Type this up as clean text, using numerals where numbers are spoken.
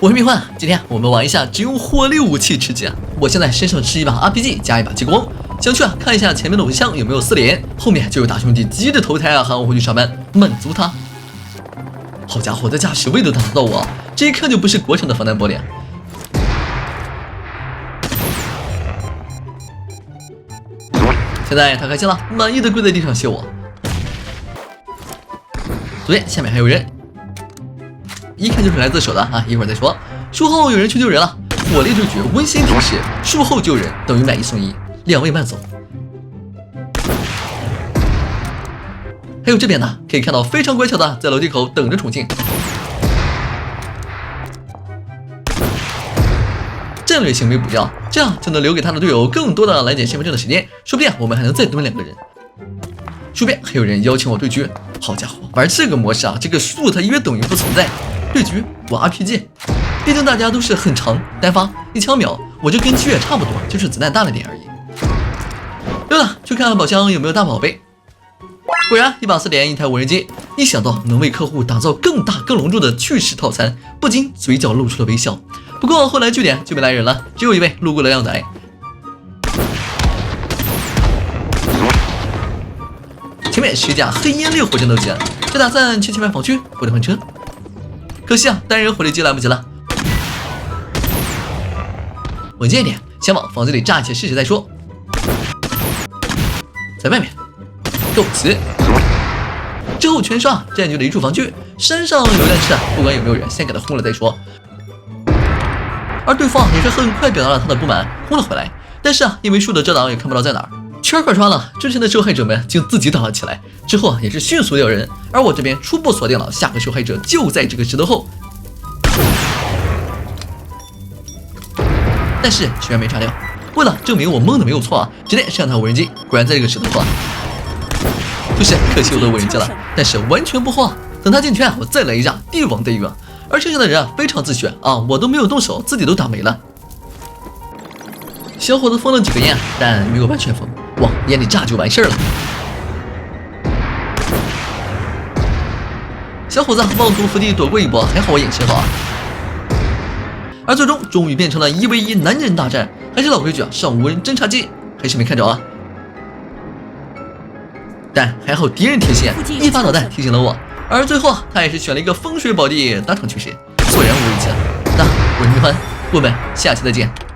我是蜜幻，今天我们玩一下只用火力武器吃鸡。我现在身上吃一把 RPG 加一把激光，想去看一下前面的偶像有没有4连，后面就有大兄弟急着投胎喊我回去上班，满足他。好家伙，这驾驶位都打得到我，这一看就不是国产的防弹玻璃。现在他开枪了，满意的跪在地上谢我。昨天下面还有人。一看就是来自首的啊，一会儿再说。术后有人去救人了，火力对决，温馨提示：术后救人等于买1送1，2位慢走。还有这边的，可以看到非常乖巧的在楼梯口等着重庆。战略性没补掉，这样就能留给他的队友更多的来捡身份证的时间，说不定我们还能再蹲2个人。书边还有人邀请我对局，好家伙，玩这个模式啊，这个术它约等于不存在。对局我 RPG， 毕竟大家都是很长单发1枪秒，我就跟七月差不多，就是子弹大了点而已。对了，去看看宝箱有没有大宝贝。果然1把4连1台无人机，一想到能为客户打造更大更隆重的趣事套餐，不禁嘴角露出了微笑。不过后来据点就没来人了，只有一位路过的靓仔。前面是一架黑烟烈火战斗机，这打算去前面防区或者换车。可惜啊，单人火力机来不及了。稳健一点，先往房子里炸起试试再说。在外面，够齐。之后全刷，占据了一处防区。山上有辆车，不管有没有人，先给他轰了再说。而对方也是很快表达了他的不满，轰了回来。但是啊，因为树的遮挡也看不到在哪儿。圈快穿了，之前的受害者们竟自己打了起来，之后也是迅速掉人，而我这边初步锁定了下个受害者就在这个石头后，但是居然没炸掉。为了证明我蒙的没有错啊，直接摄像头无人机果然在这个石头后啊，就是可惜我的无人机了，但是完全不慌，等他进圈我再来一架帝王待遇啊！而剩下的人啊非常自学啊，我都没有动手，自己都打没了。小伙子封了几个烟，但没有完全封。往眼里炸就完事儿了。小伙子妄图伏地躲过一波，还好我眼神好啊。而最终终于变成了1v1男人大战，还是老规矩啊，上无人侦察机还是没看着啊。但还好敌人贴心，一发导弹提醒了我。而最后他也是选了一个风水宝地当场去世，果然无一击。那我是蜜獾，我们下期再见。